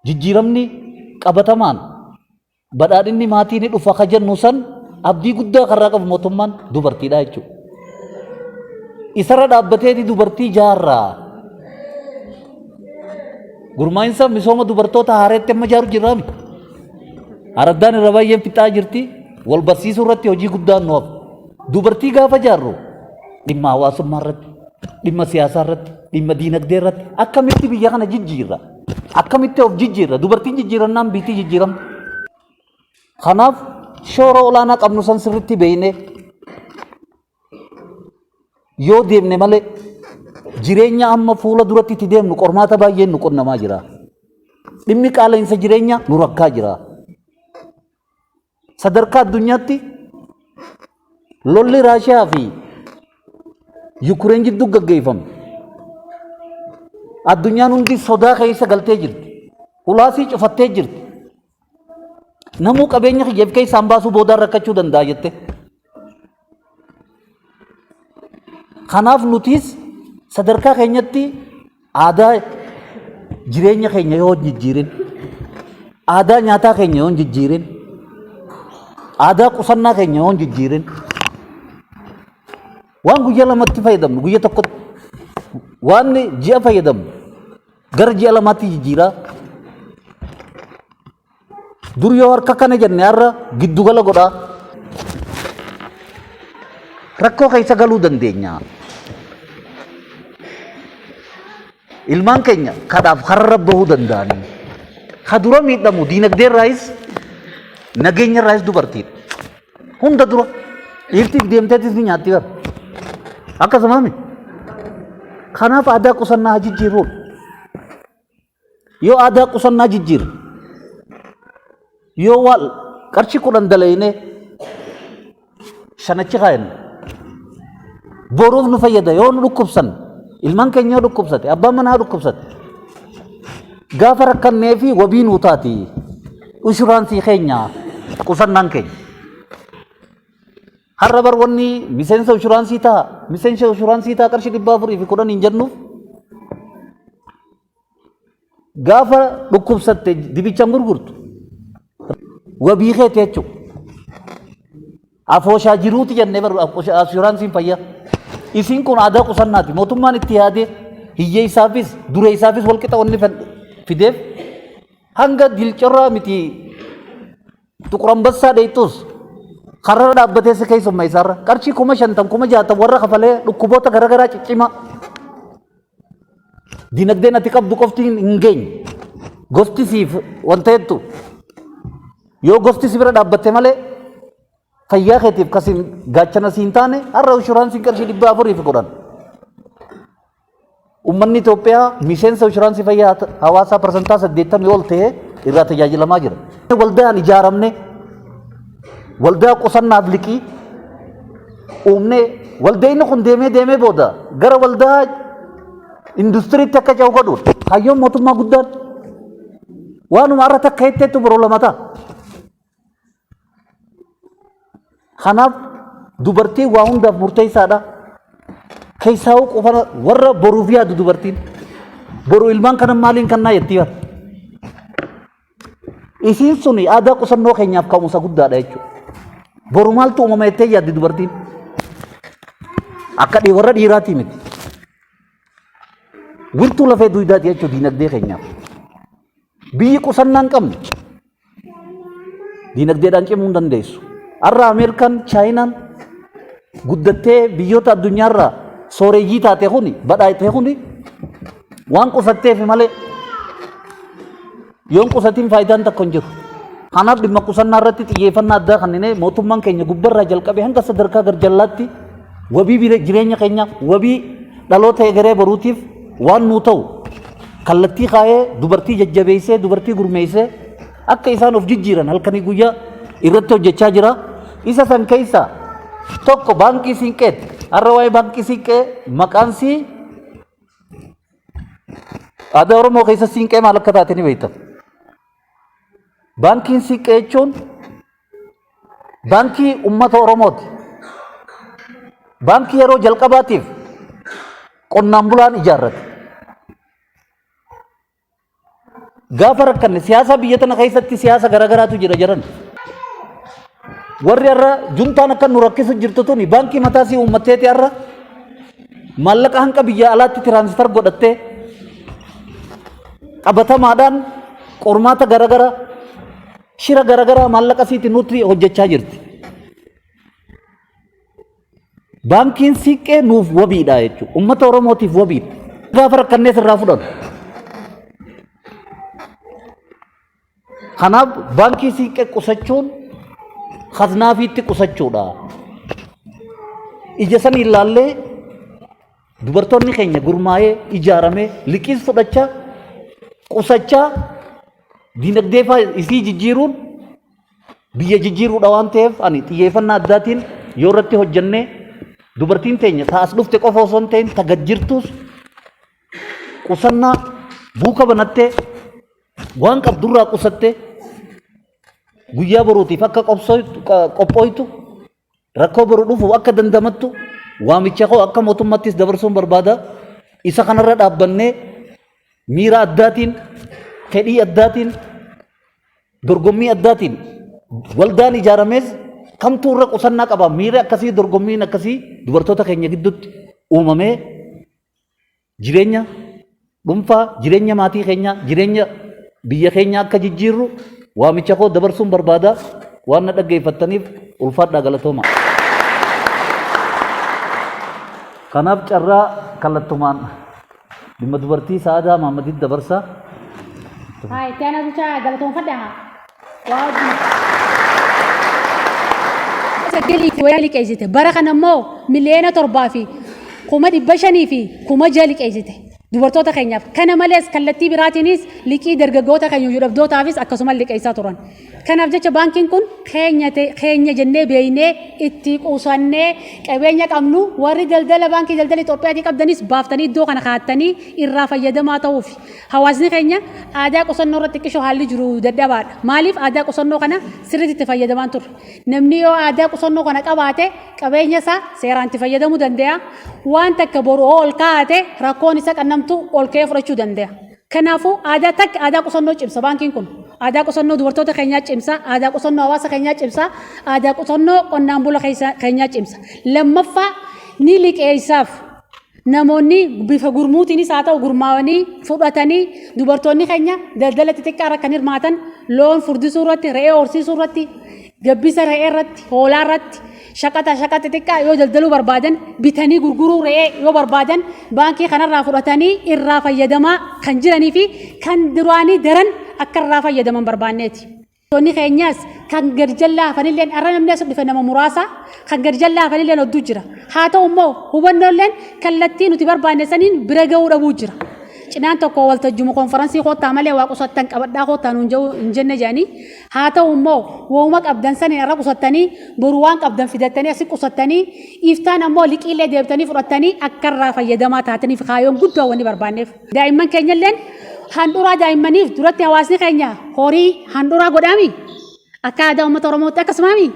jijjiiramni qabatamaan badhaadhinni maatii ni dhufa ka jennu san abdii guddaa karraa qabu mootummaan dubartiidha jechuudha. Isarra dhaabbateeti dubartii jaarraa gurmaa'insa misooma dubartoota haareetti amma jaaru jirraami. Araddaan irra baay'een fixaa jirti. Wal barsiisuu irratti hojii guddaan nu hafu. Dubartii gaafa jaarru dhimma hawaasummaa irratti, dhimma siyaasaa irratti, dhimma diinagdee irratti akkamitti biyya kana jijjiirra? Akkamitti of jijjiirra? Dubartiin jijjiirannaan biitii jijjiiramti. Kanaaf shoora olaanaa qabnu san sirriitti beeknee yoo deemne malee jireenya amma fuula duratti itti deemnu qormaata baay'een nu qunnamaa jira. Dhimmi qaala'insa jireenya nu rakkaa jira. Sadarkaa addunyaatti lolli Raashiyaa fi Yukureen jidduu gaggeeffame. Addunyaan hundi sodaa keessa galtee jirti. Ulaasii cufattee jirti. Namuu qabeenya kiyyeef keessaan baasuu boodaan rakkachuu danda'a jette. Kanaaf nutis sadarkaa keenyatti aadaa jireenya keenya yoo jijjiirin, aadaa nyaataa keenya yoo jijjiirin, aadaa qusannaa keenya yoo jijjiirin, waan guyyaa lamatti fayyadamnu guyyaa tokkotti waan ji'a fayyadamnu gara ji'a lamaatti jijjiiraa. Dur yoo harka kana jenne har'a giddugala godhaa rakkoo keessa galuu dandeenya. Ilmaan keenya kadhaaf har'a bahuu danda'anii ka dura miidhamu diinagdee irraayis nageenya irraayis dubartiidha. Hunda dura dhiirtiif deemteetis ni nyaatti gara akkasumaami. Kanaaf aadaa qusannaa haa jijjiirruudha. Yoo aadaa qusannaa jijjiirre yoo wal qarshii 10 dalaynee shanachi kaayenne boruuf nu fayyada. Yoo nu dhukkubsan ilmaan keenya yoo dhukkubsate abbaan manaa dhukkubsate gaafa rakkannee fi wabii nuu taati inshuraansii keenya qusannaan keenya. Har'a bar wanni miseensa inshuraansii ta'a qarshii 400 fi 10 hin jennuuf gaafa dhukkubsatte dibichaan gurgurtu wabii keete jechuudha. Afooshaa jiruuti jennee bar inshuraansiin fayyaa. Isin kun aadaa qusannaati. Mootummaan itti yaadee hiyyeessaafis dureessaafis wal qixa wanni fideef hanga dilcorraa miti tuqurambassaa dheeytuus karra dhaabbatee si keessummaa isaarra qarshii 50,000 60,000 warra kafalee dhukkuboota garaagaraa ciccima dinagdeen ati qabdu qofti hin geenye gosti siif wanta jettu yoo gosti si bira dhaabbatte malee fayyaa keetiif kasin gaachana siin taane har'a inshuraansiin qarshii 400 fi 10. Uummanni Itoophiyaa miseensa inshuraansii fayyaa hawaasaa parsantaa 80 ol ta'e irraa tajaajilamaa jira. Waldaan ijaaramne waldaa qusannaaf liqii uumne waldaa inni kun deemee booda gara waldaa industiriitti akka ce'u godhuun hayyoon mootummaa guddaan waanuma har'a takka hitteetti biroo lamataa. Kanaaf dubartii waa hundaaf murteessaadha. Keessaa qofana warra boruuf yaadu dubartiin boru ilmaan kana maaliin kannaa jetti bara. Isiin suni aadaa qusannoo keenyaaf ka'umsa guddaadha jechuudha. Boru maaltu uumama jettee yaaddi dubartiin akka warra dhiiraatii miti. Wirtuu lafee duydaati jechuudha diinagdee keenyaaf. Biyyi qusannaa hin qabne diinagdeedhaan cimuu hin dandeessu. Har'a Ameerikaan, Chaayinaan guddattee biyyoota addunyaarraa sooreyyii taate kuni badhaayte kuni waan qusatteef malee yoon qusatiin faayidaan tokko hin jiru. Kanaaf dhimma qusannaa irratti xiyyeeffannaa addaa kanneen mootummaan keenya gubbarraa jalqabee hanga sadarkaa garjallaatti wabii jireenya keenyaaf wabii dhaloota egeree boruutiif waan nuu ta'u kallattii kaayee dubartii jajjabeessee dubartii gurmeessee akka isaan of jijjiiran halkanii guyyaa irratti hojjechaa jira. Isa san keessa tokko baankii siinqeeti. Har'a waa'ee baankii siinqee maqaan sii aadaa Oromoo keessa siinqee maal akka taate ni beektan. Baankiin siinqee jechuun baankii uummata Oromooti. Baankii yeroo jalqabaatiif qonnaan bulaan ijaarrate. gaafa rakkanne siyaasa biyya tana keessatti siyaasa garagaraatu jira jiran warri irra juntaan akka nu rakkisu jirtu tuni baankii mataa si uummatteeti irra maallaqa hanqa biyya alaatti tiraansfer godhattee qabatamaadhaan qormaata garagara shira garagara maallaqa siiti nuti hojjechaa jirti. Baankiin siiqqee nuuf wabiidha jechuudha. Uummata Oromootiif wabiidha. Gaafa rakkannee sirraa fudhatu. Kanaaf baankii siiqqee qusachuun khaznaafiitti qusachuudha. Ija san ilaallee dubartoonni keenya gurmaa'ee ijaaramee liqiis fudhachaa qusachaa dinagdee isii jijjiiruun biyya jijjiiruudha waan ta'eef ani xiyyeeffannaa addaatiin yoo irratti hojjennee dubartiin teenya taas dhufte qofa osoo hin ta'in tagad jirtus qusannaa buuka banattee waan qabdurraa qusattee guyyaa boruutiif akka qophooytu rakkoo boru dhufu akka dandamattu waamicha koo akka mootummaattis dabarsuun barbaada. Isa kanarra dhaabbannee miira addaatiin fedhii addaatiin dorgommii addaatiin waldaan ijaaramees kamtuu irra qusannaa qaba. Miira akkasii dorgommiin akkasii dubartoota keenya gidduutti uumamee jireenya dhuunfaa jireenya maatii keenya jireenya biyya keenya akka jijjiirru waamicha koo dabarsuun barbaada. Waan na dhaggeeffattaniif ulfaadhaa galatooma. Kanaaf carraa kallattumaan dhimma dubartii Sa'aadaa Mahammaditti dabarsaa. Hai, tiana buca galatoonfadhaa. Waa sagalii fi wayyaa liqeessite bara kana immoo miliyoona 7 fi 500,000 fi 6,000 liqeessite dubartoota keenyaaf. Kana malees kallattii biraatiinis liqii dargaggoota keenya dhabdootaafis akkasuma liqeessaa turan. Kanaaf jecha baankiin kun keenya jennee beeynee itti qusannee qabeenya qabnu warri daldala baankii daldala Itoophiyaatii qabdanis baaftanii iddoo kana kaa'attanii irraa fayyadamaa ta'uuf hawaasni keenya aadaa qusannoo irratti xiqqoo haalli jiru dadhabaadha. Maaliif aadaa qusannoo kana sirriitti itti fayyadamaa turre? Namni yoo aadaa qusannoo kana qabaate qabeenya isaa seeraan itti fayyadamuu danda'a. Waan takka boru ol kaa'ate rakkoon isa qannamtu ol ka'ee fudhachuu danda'a. Kanaafuu aadaa takka aadaa qusannoo cimsa baankiin kun. Aadaa qusannoo dubartoota keenyaa cimsa, aadaa qusannoo hawaasa keenyaa cimsa, aadaa qusannoo qonnaan bulaa keenyaa cimsa. Lammaffaa ni liqeessaaf namoonni bifa gurmuutiinis haa ta'u gurmaawanii fudhatanii dubartoonni keenya daldala xixiqqaa irra kan hirmaatan loon furdisuu irratti, re'ee horsiisuu irratti, gabbisa re'ee irratti, hoolaa irratti shaqata xixiqqaa yoo daldaluu barbaadan bitanii gurguruu re'ee yoo barbaadan baankii kanarraa fudhatanii irraa fayyadamaa kan jiranii fi kan duraanii daran akka irraa fayyadaman barbaanneeti. Tonni keenyas kan garjallaa hafanilleen arra namni as dhufe nama muraasa kan garjallaa hafanilleen hedduu jira. Haa ta'u immoo hubannoolleen kallattii nuti barbaanne saniin bira ga'uu dhabuu jira. Cinaan tokko waltajjuma konferansii koottaa malee waa qusattan qabadhaa koottaa nuun hin jenne jedhanii haa ta'u immoo wooma qabdan saniin irra qusattanii boru waan qabdan fidattanii asi qusattanii iftaan ammoo liqiilee deebitanii fudhattanii akka irraa fayyadamaa taataniif kaayoon guddaa wanni barbaanneef. Daa'imman keenyalleen handhuraa daa'immaniif duratti hawaasni keenya horii handhuraa godhaami akka aadaa uummata Oromootti akkasumaami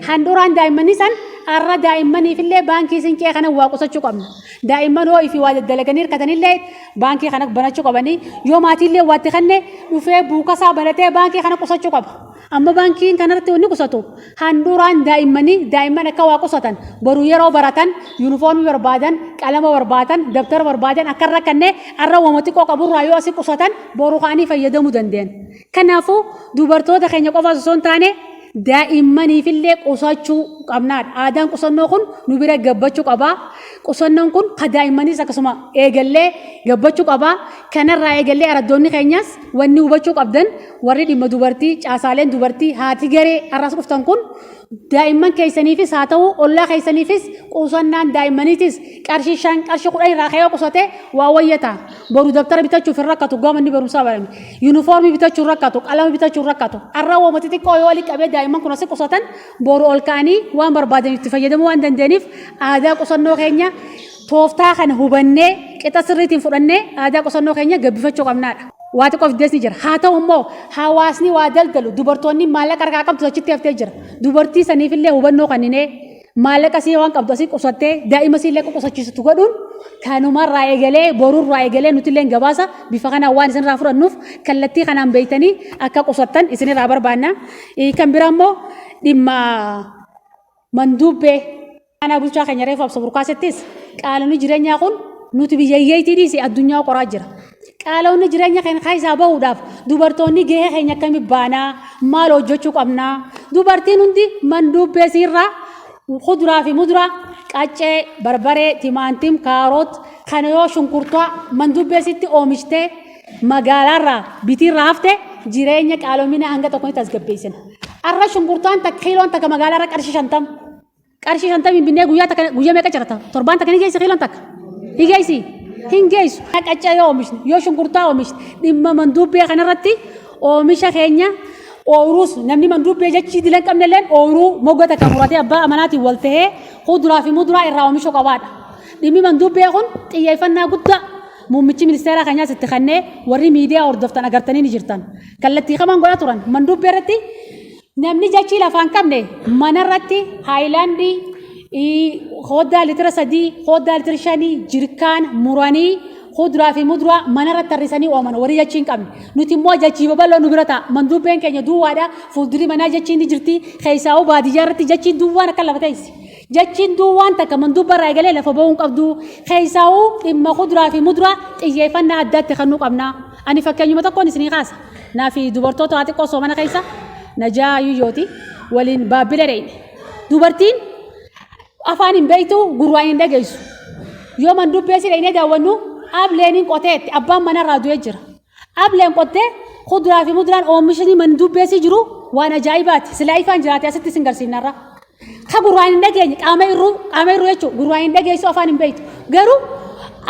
handhuraan daa'immanii san arra daa'immaniif illee baankii siinqee kana waa qusachuu qabna. Daa'imman hoo ifi waa daddalaganii hirkatanillee baankii kana banachuu qabanii yoo maatiillee waatti kanne dhufee buukasaa banatee baankii kana qusachuu qaba. Amma baankiin kanarratti wanni qusatu handhuuraan daa'imman akka waa qusatan boru yeroo baratan yuunifoomii barbaadan qalama barbaadan dabtara barbaadan akka irra kannee arra wamatti qaburraa yoo asii qusatan boru kaanii fayyadamuu danda'an. Kanaafuu dubartoota keenya qofa osoo hin taane daa'immaniif illee qusachuu qabnaadha. Aadaan qusannoo kun nu bira gabbachuu qaba. Qusannoon kun ka daa'immanis akkasuma eegallee gabbachuu qaba. Kanarraa eegallee araddoonni keenyas wanni hubachuu qabdan warri dhimma dubartii caasaaleen dubartii haati garee arras dhuftan kun daa'imman keessaniifis haa ta'u ollaa keessaniifis qusannaan daa'immaniitis qarshii 10 irraa ka'ee qusate waa wayyata. Boru dabtara bitachuuf hin rakkatu gaamanni barumsaa barame. Yuunifoomii bitachuuf rakkatu qalama bitachuuf rakkatu. Arra woomati xiqqoo yoo walii qabee daa'imman kun asii qusatan boru ol ka'anii waan barbaadan itti fayyadamuu waan danda'aniif aadaa qusannoo keenya tooftaa kana hubannee qixa sirriitiin fudhannee aadaa qusannoo keenya gabbifachuu qabnaadha. Waa xiqqoo fiddees ni jira. Haa ta'u immoo hawaasni waa daldalu dubartoonni maallaqa harkaa qabdu achitti haftee jira. Dubartii saniifillee hubannoo kenninee maallaqa sii waan qabdu asii qusattee daa'ima sii illee qusachiistu godhuun kanuma irraa eegalee boruu irraa eegalee nuti illee gabaasa bifa kanaan waan isin irraa fudhannuuf kallattii kanaan beeytanii akka qusattan isin irraa barbaanna. Kan biraa immoo dhimma manduubbee ana bulchaa keenya reefu absa burkaasettis qaalonni jireenyaa kun nuti biyyeeyyeetii dhiisi addunyaa qoraa jira. Qaalonni jireenya keenya keessaa bahuudhaaf dubartoonni gahee keenya akkamitti baanaa maal hojjechuu qabnaa dubartiin hundi manduubbee siirraa kuduraa fi muduraa qaccee barbaree timaantim kaaroot kana yoo shunkurtaa manduubbeesitti oomishtee magaalaarraa bitiirraa hafte jireenya qaalomina hanga tokkotti tasgabbeessina. Arra shunkurtaan takka kiiloon takka magaalaarra qarshii 50 binnee guyyaa meeqa jirata torbaan takka ni geessi kiiloon takka ni geessi hin geessu qaccee yoo oomishne yoo shunkurtaa oomishne dhimma manduubbee kanarratti oomisha keenya ooruus namni manduubbee jechii dilan qabnelleen ooruu moggota kan muratee abbaa amanaatiin wal ta'ee kuduraa fi muduraa irraa oomishuu qabaadha. Dhimmi manduubbee kun xiyyeeffannaa guddaa muummichi ministeeraa keenyaas itti kennee warri miidiyaa hordoftan agartanii ni jirtan. Kallattii kamaan godhaa turan manduubbee irratti namni jechii lafaan qabne manarratti haayilaandii hoddaa litira 3 hoddaa litira 5 jirkaan muranii kuduraa fi muduraa manarratti tarrisanii ooman warri jechii hin qabne nuti immoo jechii babal'oo nu bira ta'a manduubbeen keenya duwwaadha fuuldurii manaa jechiin ni jirti keessaa'uu baadiyyaa irratti jechiin duwwaan akka lafa ta'isi jechiin duwwaan takka manduubba irraa eegalee lafa ba'uun qabdu keessaa'uu dhimma kuduraa fi muduraa xiyyeeffannaa addaatti kan nu qabna ani fakkeenyuma tokkoon isinii kaasa naa fi dubartoota haa xiqqoo soomana keessa najaa yuyyooti waliin baabbilee dheeyne dubartiin afaan hin beektu gurraan hin dhageessu yoo manduubbee si dheeyne daawwannu ableen qoteetti abbaan manarraa du'ee jira. Ableen qotee kuduraa fi muduraan oomishni manduubbee si jiru waan ajaa'ibaati. Silaa ifaan jiraate asitti sin garsiifnarra. Ka gurraan hin dhageenye qaama irruu jechuudha gurraan hin dhageessu afaan hin beektu. Garuu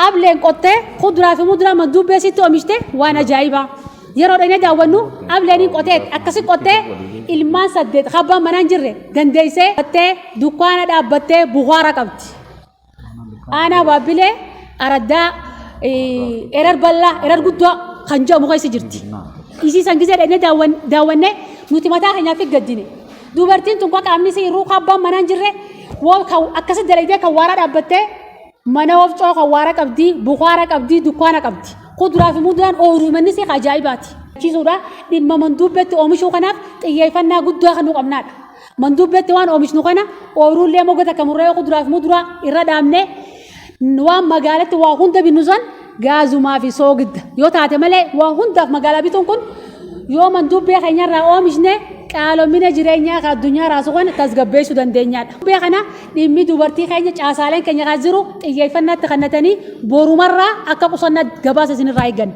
ableen qotee kuduraa fi muduraan manduubbee sitti oomishte waan ajaa'ibaa. Yeroo dhaqnee daawwannu ableen qoteetti akkasi qotee ilmaan 8 abbaan manaa hin jirre dandeessee qottee dukkaana dhaabbattee buhaara qabdi. Aanaa baabbilee araddaa erar bal'aa erar guddaa kan jedhamu keessa jirti. Isii san gisee dhaqnee daawwannee nuti mataa keenyaaf gaddine. Dubartiin tun qaamni isii irruu abbaan manaa hin jirre akkasitti dalaydee kan waaraa dhaabbattee mana wofcoo kan waaraa qabdi buhaara qabdi dukkaana qabdi. Kuduraa fi muduraan ooluu manni isii ajaa'ibaati. Chiisuudha dhimma manduubbeetti oomishuu kanaaf xiyyeeffannaa guddaa kan nu qabnaadha. Manduubbeetti waan oomishnu kana ooyiruullee moggota kan murree kuduraa fi muduraa irra dhaabnee waan magaalatti waa hunda binnu san gaazumaa fi soogidda yoo taate malee waa hundaaf magaalaa bituun kun yoo manduubbee keenyarraa oomishne qaalomina jireenyaa kan addunyaa raasu kan tasgabbeessuu dandeenyaadha. Manduubbee kana dhimmi dubartii keenya caasaaleen keenya kan jiru xiyyeeffannaatti kannatanii borumarraa akka qusannaa gabaasa isinirraa eeggan.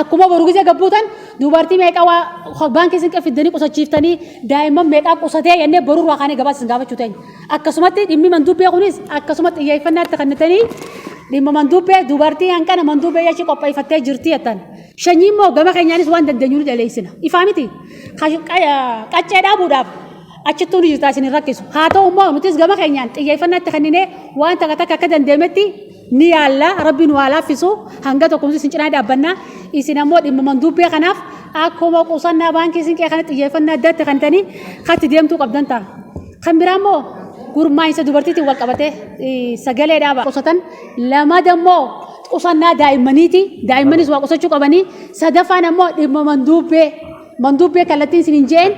Akkuma boru gisee gabbuutan dubartii meeqa waa baankii isin qafiddanii qusachiiftanii daa'imman meeqaa qusatee jennee borurraa kaanee gabaasa isin gaafachuu ta'e. Akkasumatti dhimmi manduubbee kunis akkasumatti xiyyeeffannaatti kannatanii dhimma manduubbee dubartii hanqana manduubbee jechi qopheeffattee jirti jettan. Shanyii immoo gama keenyaanis waan dandeenyu nu dhaleessina. Ifaa miti qaccee dhaabuudhaaf achittuu ni jirta isin rakkisu. Haa ta'u immoo nutis gama keenyaan xiyyeeffannaatti kannine waan takka akka dandeemetti ni yaalla rabbi nu haa laaffisu hanga tokkumsi isin cinaa dhaabbannaa isin ammoo dhimma manduubbee kanaaf akkuma qusannaa baankii isin kana xiyyeeffannaa addaatti kannitanii katti deemtuu qabdan ta'a. Kan biraa immoo gurmaa'insa dubartiitiin wal qabatee sagalee dhaabaa qusatan lama dammoo qusannaa daa'immaniiti daa'immanis waa qusachuu qabanii sadaffaan ammoo dhimma manduubbee kallattiin isin hin jeen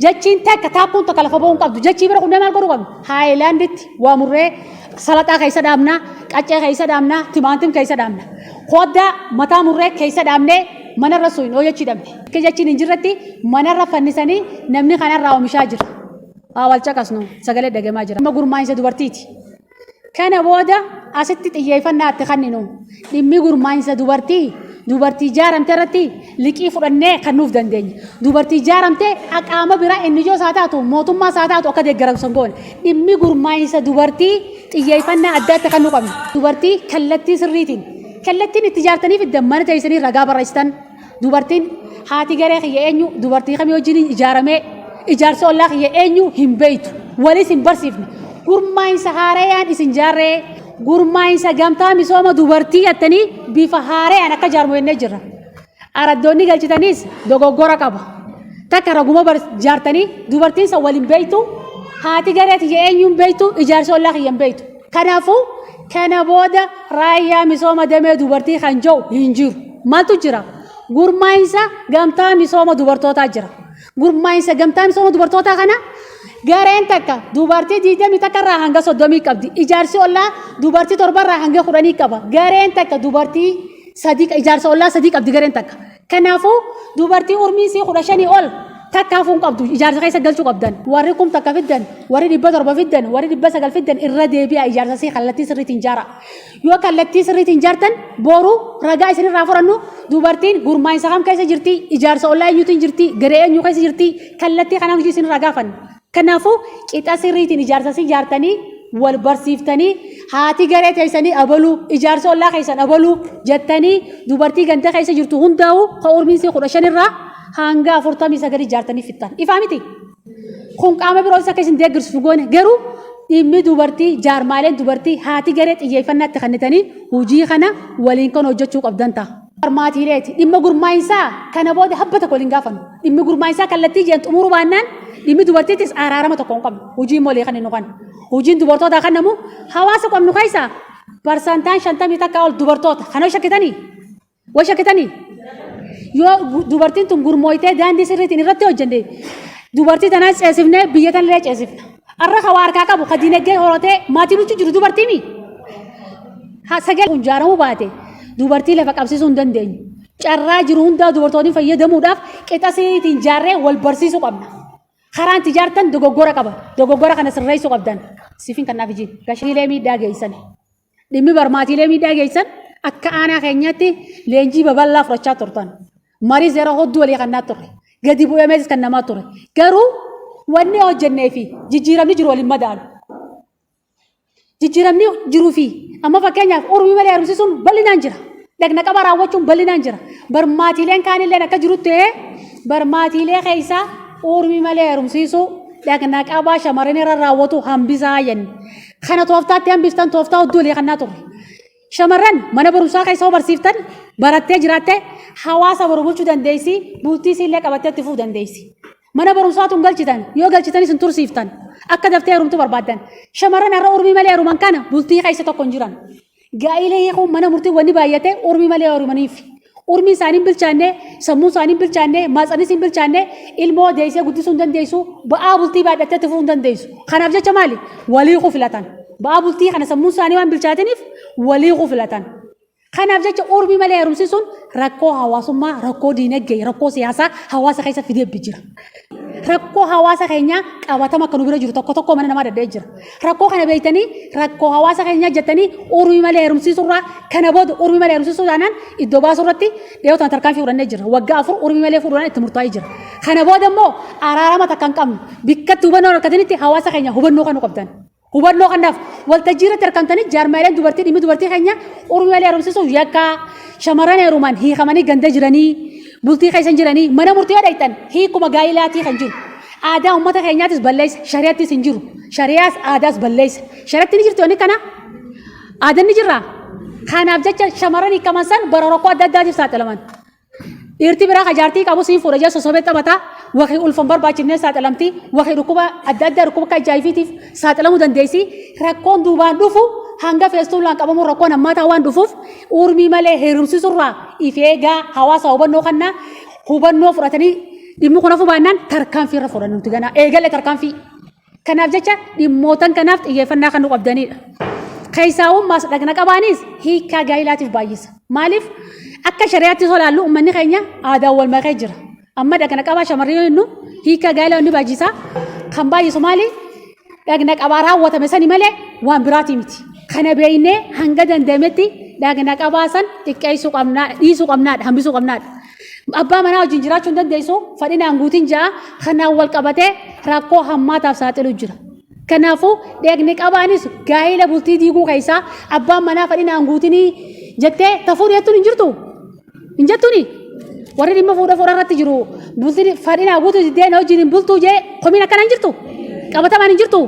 jechiin takka taakkuun tokko lafa ba'uun qabdu jechii bira hundee maal godhuu qabdu haayilaanditti waa murree salaxaa keessa dhaabnaa qaccee keessa dhaabnaa timaantim keessa dhaabna hoddaa mataa murree keessa dhaabnee manarra suyin oo jechii dhabne akka jechiin hin jirretti manarra fannisanii namni kanarraa oomishaa jira. Awal caqasnu sagalee dhagamaa jira. Amma gurmaa'insa dubartiiti. Kana booda asitti xiyyeeffannaatti kanninu dhimmi gurmaa'insa dubartii jaaramte irratti liqii fudhannee kan nuuf dandeenya. Dubartii jaaramte qaama biraa inni ijoo isaa taatu mootummaa isaa taatu akka deeggaramsan goone dhimmi gurmaa'insa dubartii xiyyeeffannaa addaatti kan nu qabnu. Dubartii kallattii sirriitiin kallattiin itti jaartaniif mana teessanii ragaa barreessitan dubartiin haati garee kiyya eenyu dubartii kamii wajjin ijaaramee ijaarsa ollaa kiyya eenyu hin beeytu walis hin barsiifne gurmaa'insa haarayaan isin jaarree gurmaa'insa gamtaa misooma dubartii jettanii bifa haarayaan akka jaarmu jennee jirra. Araddoonni galchitaniis dogoggora qaba. Takka raguma jaartanii dubartiin san waliin beeytu haati gareeti eenyuun beektu ijaarsa ollaa kiyyan beektu. Kanaafuu kana booda raayyaa misooma damee dubartii kan jiru hin jiru. Maaltu jira? Gurmaa'insa gamtaa misooma dubartootaa jira. Gurmaa'insa gamtaa misooma dubartootaa kana gareen takka dubartii 20 takka irraa hanga 30 qabdi. Ijaarsi ollaa dubartii 7 irraa hanga 10 qaba. Gareen takka dubartii 3 ijaarsa ollaa 3 qabdi gareen takka. Kanaafuu dubartii umriin 15 ol takkaafuu qabdu ijaarsa keessa galchuu qabdan. Warri kum takka fiddan, warri 700 fiddan, warri 900 fiddan irra deebi'a ijaarsa si kallattii sirriitiin ijaara. Yoo kallattii sirriitiin ijaartan boru ragaa isin irraa furannu dubartiin gurmaa'insa kam keessa jirti, ijaarsa ollaa eenyuutiin jirti, garee eenyuu keessa jirti, kallattii kanaan isin irraa gaafan. Kanaafuu qixa sirriitiin ijaarsa si ijaartanii wal barsiiftanii haati garee teessanii abaluu ijaarsa ollaa keessan abaluu jettanii dubartii ganda keessa jirtu hundaa'u ka umriin 15 irraa hanga 49 ijaartanii fixan. Ifaa miti. Kun qaama biroo isa keessin deeggarsu goone garuu dhimmi dubartii jaarmaaleen dubartii haati garee xiyyeeffannaatti kennitanii hojii kana waliin kan hojjechuu qabdan ta'a. Maatiileeti dhimma gurmaa'insaa kana booda habba tokko waliin gaafannu. Dhimmi gurmaa'insaa kallattii jeen xumuruu baannaan dhimmi dubartiitis araarama tokko hin qabnu. Hojii molee kan inni kan. Hojiin dubartootaa kan namu hawaasa qabnu keessaa parsantaan 50 takka ol dubartoota. Kana shakkitanii? Way shakkitanii? Yoo dubartiin tun gurmooytee daandii sirriitiin irratti hojjenne dubartii tanaa ceesifnee biyya tanillee ceesifna. Arra hawaa harkaa qabu ka diinagdee horatee maatii nuti jiru dubartiimi. Sagalee ijaaramuu baate dubartii lafa qabsiisuu hin dandeenyu. Carraa jiru hundaa dubartoonni fayyadamuudhaaf qixa sirriitiin ijaarree wal barsiisuu qabna. Karaan ijaartan dogoggora qaba. Dogoggora kana sirreessuu qabdan. Siifin kanaaf ijiin gashiilee miidhaa geessan. Dhimmi barmaatiilee miidhaa geessan akka aanaa keenyatti leenjii babal'aa fudhachaa turtan. Marii zeera hodduu walii kannaa turre. Gadi bu'ee meesis kan namaa turre. Garuu wanni hojjennee fi jijjiiramni jiru waliin madaalu. Jijjiiramni jiruu fi amma fakkeenyaaf Oromoo malee haaromsiisuun bal'inaan jira. Dhagna qaba raawwachuun bal'inaan jira. Barmaatiileen kaanillee akka jirutti barmaatiilee keessaa Oromoo malee haaromsiisuu dhagna qabaa shamarran irra raawwatu hambisaa jenni. Kana tooftaatti hambistan tooftaa hodduu walii kannaa turre. Shamarran mana barumsaa keessa barsiiftan barattee jiraattee hawaasa barumsuu dandeessi bultii illee qabattee itti fufuu dandeessi. Mana barumsaa tun galchitan yoo galchitanis hin tursiiftan akka daftee heerumtu barbaadan. Shamarran har'a Oromoo malee heeruman kana bultii keessa tokko hin jiran. Gaa'ila yeekuun mana murtii wanni baay'ate Oromoo malee heerumaniif. Oromoo isaanii bilchaanne sammuu isaanii bilchaanne maaxanis hin bilchaanne ilmoo deessee guddisuu hin dandeessu ba'aa bultii baadhattee itti fufuu hin dandeessu. Kanaaf jecha maali? Walii filatan. Ba'aa bultii kana sammuu isaanii waan bilchaataniif walii filatan. Kanaaf jecha Oromoo malee heerumsiisuun rakkoo hawaasummaa, rakkoo diinagdee, rakkoo siyaasaa hawaasa keessa fidee jira. Rakkoo hawaasa keenyaa qabatama akka nu bira jiru tokko tokko mana namaa daddee jira. Rakkoo kana beektanii rakkoo hawaasa keenyaa jettanii Oromoo malee heerumsiisuurraa kana booda Oromoo malee heerumsiisuudhaan iddoo baasuu irratti dhiyootaan tarkaanfii fudhannee jira. Waggaa 4 Oromoo malee fuudhaan itti murtaa'ee jira. Kana booda immoo araarama takka hin qabnu bikkatti hubannoo harkatanitti hawaasa keenya hubannoo kan qabdan. Hubannoo kanaaf waltajjii irratti argamtanii jaarmaaleen dubartii dhimmi dubartii keenya Oromoo malee heerumsiisuuf yakka shamarran heerumaan hiikamanii ganda jiranii bultii keessa jiranii mana murtii dhaytan hiikuma gaa'ilaatii kan jiru. Aadaa uummata keenyaatis balleessa shari'aattis hin jiru. Shari'aas aadaas balleessa. Shari'aatti ni jirti wanni kana. Aadaan ni jirra. Kanaaf jecha shamarran hiikaman san bara rakkoo adda addaatiif saaxilaman. Dhiirti biraa kajaartii qabu siin fuudha jessa sosobee taphataa wakii ulfan barbaachisnee saaxilamti wakii dhukkuba adda addaa dhukkuba akka ajaa'ifiitiif saaxilamuu dandeessi. Rakkoon duubaan dhufu hanga feestuulaan qabamu rakkoon ammataa waan dhufuuf Oromoo malee heerumsiisuurraa ifeegaa hawaasa hubannoo kannaa hubannoo fudhatanii dhimmi kun hafu baannaan tarkaanfii irra fudhannu nuti ganaa eegalee tarkaanfii. Kanaaf jecha dhimmootan kanaaf xiyyeeffannaa kan nu qabdanidha. Keessaawwan maas dhagna qabaanis hiikaa gaa'ilaatiif baay'isa. Maaliif akka shari'aatti solaallu uummanni keenya aadaan wal makee jira. Amma dhagna qabaa shamarree jennu hiikaa gaa'ilaa inni baay'isa. Kan baay'isu maali? Dhagna qabaa raawwatame sani malee waan biraatii miti. Kana beeynee hanga danda'ametti dhagna qabaa san xiqqeessuu qabnaa, dhiisuu qabnaadha, hambisuu qabnaadha. Abbaa manaa wajjin jiraachuu hin dandeessu fadhinaan guutiin ja'a kanaan wal qabatee rakkoo hammaataaf saaxiluu jira. Kanaafuu dhagni qabaanis gaa'ila bultii diiguu keessaa abbaan manaa fadhinaan guutinii jettee tafuu dhiyeettuun hin jirtu. Hin jettuuni warri dhimma fuudha irratti jiru bultii fadhinaa guutuu diddeen wajjin hin bultuu jee komiin akkana hin jirtu. Qabatamaan hin jirtu.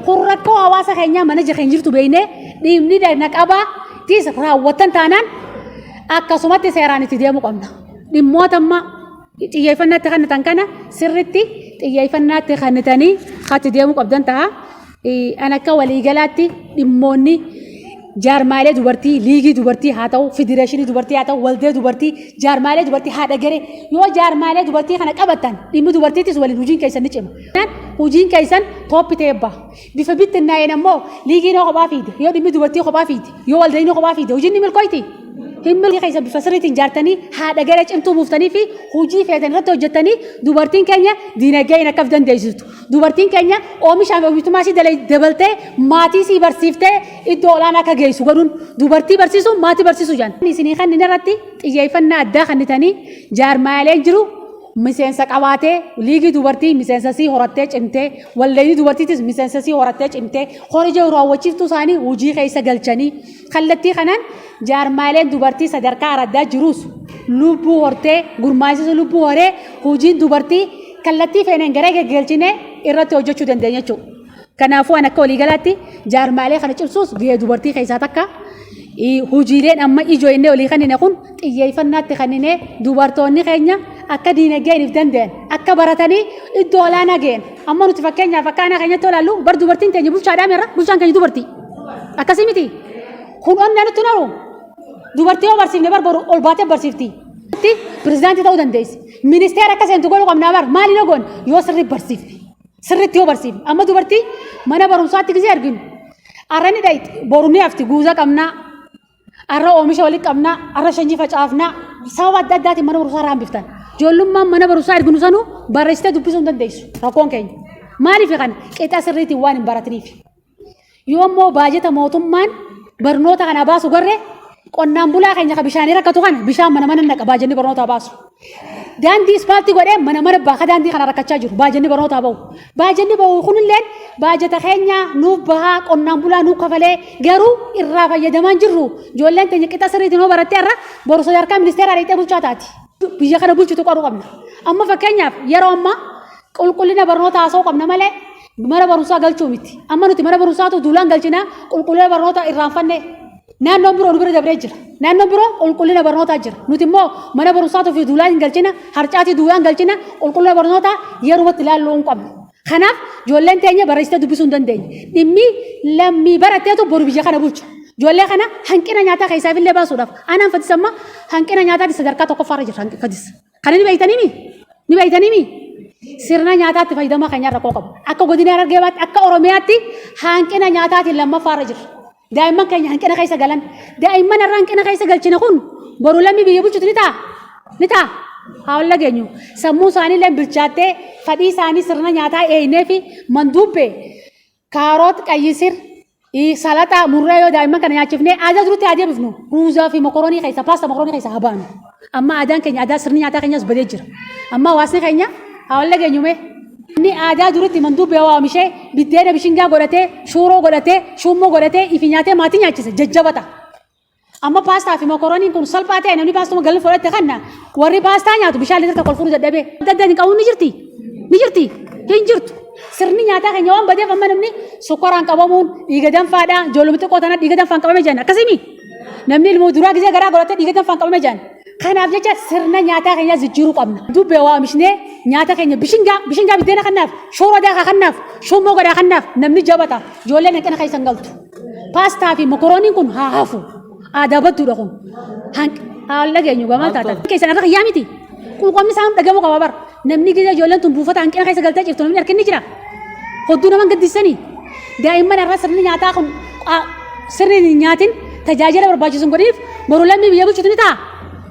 Kun rakkoo hawaasa keenyaa mana jira hin jirtu beeynee dhimmi dhagna qabaa tiis raawwattan taanaan akkasumatti seeraan itti deemuu qabna. Dhimmoota amma xiyyeeffannaatti kannatan kana sirriitti xiyyeeffannaatti kannatanii خاتي ديمو قبضنتها أنا كولي قالتي دموني jaarmaalee dubartii liigii dubartii haa ta'u federeeshinii dubartii haa ta'u waldee dubartii jaarmaalee dubartii haadha garee yoo jaarmaalee dubartii kana qabatan dhimmi dubartiitis waliin hojiin keessan ni cima. Hojiin keessan tooppi ta'e ba'a. Bifa bittinnaa'een ammoo liigiin kophaa fiide yoo dhimmi dubartii kophaa fiide yoo waldeen kophaa fiide hojiin ni milkooyti. Hin milkii keessan bifa sirriitiin jaartanii haadha garee cimtuu buuftanii fi hojii feetan irratti hojjettanii dubartiin keenya diinagdee hin akka dandeessistu. Dubartiin keenya oomishaan oomishtummaa isii dabaltee maatii isii barsiiftee iddoo olaanaa akka geessu godhuun dubartii barsiisuun maatii barsiisuu jedhan. Isinii kan inni irratti xiyyeeffannaa addaa kennitanii jaarmaaleen jiru miseensa qabaatee liigii dubartii miseensa isii horattee cimtee waldeenii dubartiitis miseensa isii horattee cimtee hojii raawwachiiftuu isaanii hojii keessa galchanii kallattii kanaan jaarmaaleen dubartii sadarkaa araddaa jirus lubbuu hortee gurmaa'insa lubbuu horee hojiin dubartii kallattii feeneen garee geggeelchine irratti hojjechuu dandeenya jechuudha. Kanaafuu akka waliigalaatti jaarmaalee kana cimsuus gahee dubartii keessaa takka hojiileen amma ijoo inni olii kannine kun xiyyeeffannaatti kannine dubartoonni keenya akka diinagdee if danda'an akka baratanii iddoo olaanaa ga'an amma nuti fakkeenyaaf akka aanaa keenyatti olaallu bar dubartiin keenya bulchaadhaa meerra bulchaan keenya dubartii akkasii miti kun onnee nutti naru dubartii yoo barsiifne barbaadu ol baatee barsiifti. Pirezidaantii ta'uu dandeessi. Ministeera akka seentu godhuu qabnaa bar maali na goon yoo sirriitti barsiifne sirriitti yoo barsiifne amma dubartii mana barumsaatti gisee arginu arrani dhayti borumni hafti guuza qabnaa arra oomisha walii qabnaa arra shanjii facaafnaa sababa adda addaatiin mana barumsaa irraa hambiftan ijoollummaan mana barumsaa arginu sanuu barreessitee dubbisuu hin dandeessu rakkoon keenya maaliif kan qixaa sirriitiin waan hin barataniif yoo immoo baajeta mootummaan barnoota kana baasu garree qonnaan bulaa keenya bishaanii rakkatu kana bishaan mana mana naqa baajenni barnootaa baasu. Daandii ispaaltii godhee mana mana baaka daandii kana rakkachaa jiru baajenni barnootaa bahu. Baajenni bahu kunillee baajeta keenya nuuf bahaa qonnaan bulaa nuuf kafalee garuu irraa fayyadamaa jirru ijoolleen keenya qixa sirriitiin yoo barattee irra boru sadarkaa ministeeraa dheedhee bulchaa taati. Biyya kana bulchitu qoruu qabna. Amma fakkeenyaaf yeroo ammaa qulqullina barnootaa haasa'uu qabna malee mana barumsaa galchuu miti. Amma nuti mana barumsaatu duulaan galchinaa qulqullina barnootaa irraanfanne. Naannoon biroo bira dabree jira. Naannoon biroo qulqullina barnootaa jira. Nuti immoo mana barumsaatu fi duulaan hin galchina, harcaatii duulaan galchina, qulqullina barnootaa yerumatti ilaalluu hin qabnu. Kanaaf ijoolleen teenya barreessitee dubbisuu hin dandeenye. Dhimmi lammii baratteetu boru biyya kana bulcha. Ijoollee kana hanqina nyaataa keessaaf illee baasuudhaaf aanaan fatis amma hanqina nyaataa sadarkaa tokkoffaarra jira fatis. Kan inni beeytaniimi? Ni beeytaniimi? Sirna nyaataatti fayyadamaa keenyaa rakkoo qabu. Akka godina Harargee baatti akka Oromiyaatti hanqina nyaataatiin lammaffaarra jira. Daa'imman keenya hanqina keessa galan daa'imman irraa hanqina keessa galchina kun boru lammii biyya bulchutu ni ta'a haala geenyu sammuu isaanii illee bilchaattee fadhii isaanii sirna nyaataa eeynee fi manduubbee kaaroot qayyisir salaxaa murree yoo daa'imman kana nyaachifnee aadaa durutti aadaa bifnu ruuzaa fi mokoroonii keessa paasta mokoroonii keessa habaanu amma aadaan keenya aadaa sirni nyaataa keenyas badee jira amma hawaasni keenya haala geenyume. Inni aadaa duratti manduubbee waamishee biddeena bishingaa godhatee shuuroo godhatee shummoo godhatee ifi nyaatee maatii nyaachise jajjabata. Amma paastaa fi mokorooniin kun salphaa ta'e namni paastuma galii fudhatte kanna warri paastaa nyaatu bishaan litirka kolfuru dadhabee dadda hin qabu ni jirti hin jirtu. Sirni nyaataa keenya waan badeef amma namni sukkaraan qabamuun dhiiga danfaadhaa ijoollumti xiqqoo tana dhiiga danfaan qabame jaan akkasimi namni ilmoo duraa gisee garaa godhatee dhiiga danfaan qabame jaan. Kanaaf jecha sirna nyaataa keenya jijjiiruu qabna. Dubbee waamishne nyaata keenya bishingaa biddeena kannaaf shooroo daakaa kannaaf shummoo godhaa kannaaf namni jabata ijoolleen hanqina keessa hin galtu. Paastaa fi mokorooniin kun haa hafu aadaa badduudha kun haala geenyu gamaa taata. Keessan irra kiyyaa miti quuqamni isaan dhagamu qaba bar namni gisee ijoolleen tun buufata hanqina keessa galtee jirtu namni harkinni jira hodduu naman gaddisanii daa'imman irra sirni nyaataa kun sirni nyaatin tajaajila barbaachisu godhiif boru lammii biyya bulchutu ni ta'a.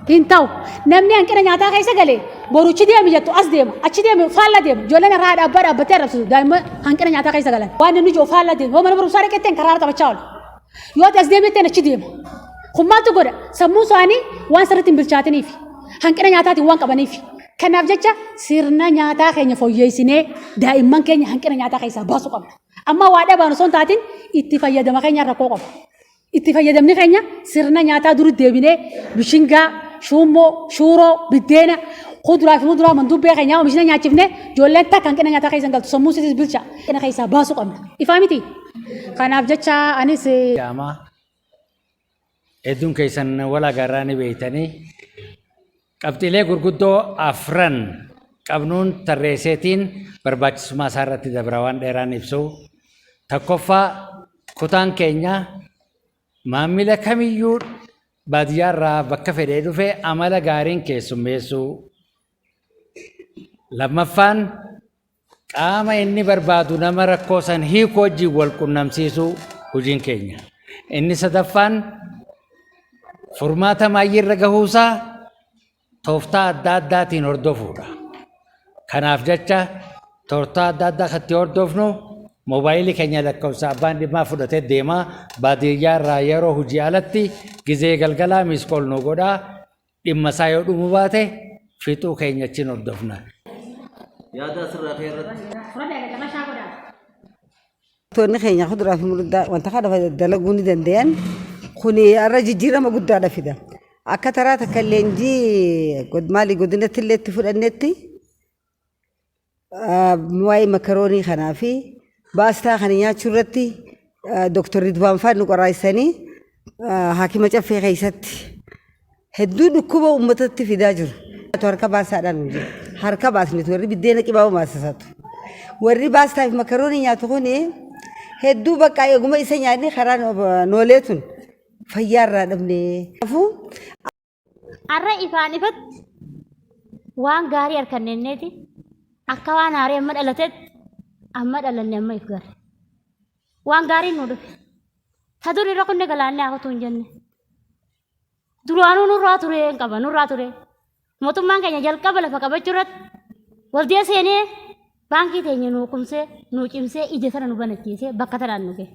Hin ta'u namni hanqina nyaataa keessa galee boruchi deemi jettu as deema achi deemi faalla deema ijoolleen irraa dhaabbatee arrabsitu daa'imman hanqina nyaataa keessa galan waan namni ijoo faalla deema yoo mana barumsaa dhaqetteen karaa taphachaa oolu yoo as deemetteen achi deema kun maaltu godha sammuu isaanii waan sirriitti hin bilchaataniif hanqina nyaataatiin waan qabaniif kanaaf jecha sirna nyaataa keenya fooyyeessinee daa'imman keenya hanqina nyaataa keessaa baasuu qabna amma waa dhabaan osoo hin taatin itti fayyadama keenya rakkoo qaba itti fayyadamni keenya sirna nyaataa duri deebinee bishingaa shummoo shuuroo biddeena kuduraa fi muduraa manduubbee keenyaa oomishna nyaachifne ijoolleen takka hanqina nyaataa keessa hin galtu sammuu isiis bilcha hanqina keessaa baasuu qabna ifaa miti kanaaf jecha anis hedduun keessan wal agarraa ni beeytanii qabxiilee gurguddoo afran qabnuun tarreesseetiin barbaachisummaa isaa irratti dabra waan dheeraan ibsu. Tokkoffaa kutaan keenya maamila kamiyyuu baadiyyaarraa bakka fedhee dhufe amala gaariin keessummeessuu. Lammaffaan qaama inni barbaadu nama rakkoo san hiikuu wajjin wal qunnamsiisuu hojiin keenya. Inni sadaffaan furmaata maayyiirra gahuusaa tooftaa adda addaatiin hordofuudha. Kanaaf jecha tooftaa adda addaa katti hordofnu moobaayilii keenya lakkoofsa abbaan dhimmaa fudhatee deemaa baadiyyaarraa yeroo hojii alatti gizee galgalaa miiskool nu godhaa dhimma isaa yoo dhumu baate fixuu keenya achiin hordofna. Yaada asirraa irratti. Toonni keenya kuduraa fi muduraa wanta kana dalaguu ni danda'an kuni irra jijjiirama guddaadha fida. Akka taraa takka leenjii maalii godinatti illee itti fudhannetti waa'ee makaroonii kanaa fi baastaa kana nyaachuu irratti Dr. Ridwaan Faan nu qoraasanii haakima caffee keessatti hedduu dhukkuba uummatatti fidaa jiru. Harka baasaadhaan nu jira. Harka baasnitu warri biddeena qibaa maasasatu. Warri baastaa fi makaroonii nyaatu kuni hedduu bakka eeguma isa nyaanni karaa nooleetun fayyaarraa dhabne. Har'a ifaan ifatti waan gaarii harkanneeti akka waan haarii amma dhalatetti amma dhalanne amma if gaari. Waan gaariin nu dhufe. Ta dur irra kunne galaanne haakatu hin jenne. Duraanuu nurraa ture hin qaba nurraa ture. Mootummaan keenya jalqaba lafa qabachuu irratti waldee seenee baankii teenya nuu kumsee nuu cimsee ija sana nu banachiisee bakka tanaan nu gahe.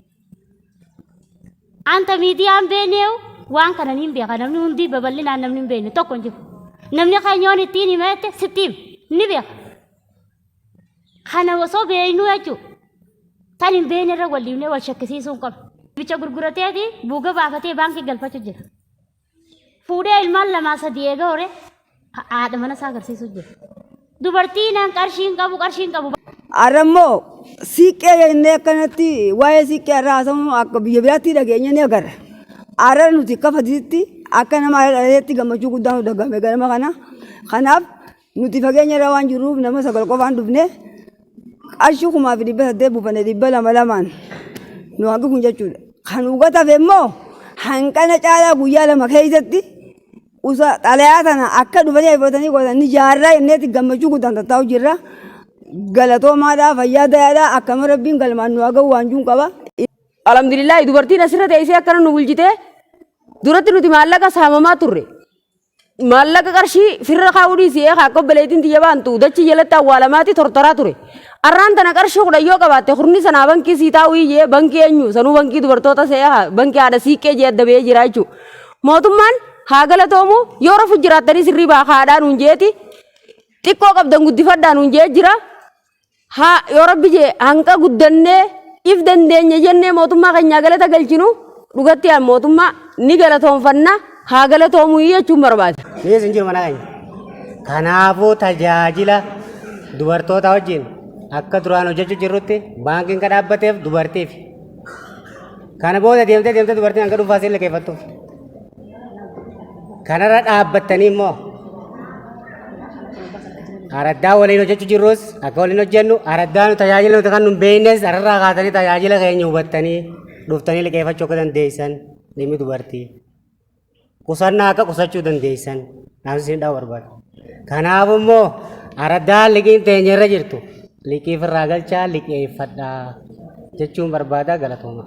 Anta miidiyaan beeneewu waan kana niin beeka namni hundi babal'inaan namni hin beekne tokko hin jiru. Namni keenyoon ittiin himate sittiif ni beeka. Kana osoo beeknuu jechuudha. Tan hin beekne irra wal dhiibnee wal shakkisiisuu hin qabu. Bicha gurgurateeti buuga baafatee baankii galfachuu jira. Fuudhee ilmaan lamaa sadii eega hore haadha mana isaa agarsiisuu jira. Dubartiin qarshiin qabu. Arammoo siiqqee jennee akkanatti waa'ee siiqqee irraa haasamu akka biyya biraatti dhageenya ni agarra. Aara nuti akka fatiitti akka nama dhaleetti gammachuu guddaa nu dhagahame ganama kana. Kanaaf nuti fageenya irra waan jiruuf nama sagal qofaan dhufne qarshii 800 buufanne 200 nu hangi kun jechuudha. Kan ugatafe immoo hanqana caalaa guyyaa lama keessatti usa xalayaa tana akka dhufanii eebbatanii godhanii jaarraa jenneetti gammachuu guddaan tattaa'u jirra. Galatoomaadhaa fayyaadaadhaa akkama rabbiin galmaan nu hagawu waanjuun qaba. Alhamdulillah dubartiin asirra teessee akkana nu bulchitee duratti nuti maallaqa saamamaa turre. Maallaqa qarshii firra kaa'uu dhiisee akka obboleettiin xiyya baantu dachi jalatti awwaalamaatti tortoraa ture. Arraan tana qarshii kudha yoo qabaatte kurni sanaa bankii sii taa'uu iyyee bankii eenyu sanuu bankii dubartoota see'aa bankii haadha siiqqee jee adda ba'ee jira jechuudha. Mootummaan haa galatoomu yoo rafu jiraattanii sirrii baakaadhaan nuun jeeti xiqqoo qabdan guddifadhaan nuun jee jira. Haa yoo rabbi jee hanqa guddannee if dandeenya jennee mootummaa keenyaa galata galchinu dhugatti mootummaa ni galatoonfanna haa galatoomu jechuun barbaada. Ni sinjiru mana keenya. Kanaafuu tajaajila dubartoota wajjin akka duraan hojjechuu jirrutti baankiin kan dhaabbateef dubartiif. Kana booda deemtee dubartiin hanga dhuunfaa siin liqeeffattuuf. Kanarra dhaabbattanii immoo araddaa waliin hojjechuu jirrus akka waliin hojjennu araddaa nu tajaajila nuti kan nu beeknes ararraa kaatanii tajaajila keenya hubattanii dhuftanii liqeeffachuu akka dandeessan dhimmi dubartii. Qusannaa akka qusachuu dandeessan naamsi siin dhaa'u barbaada. Kanaaf immoo araddaa liqiin teenya irra jirtu liqii firraa galchaa liqeeffadhaa jechuun barbaada galatooma.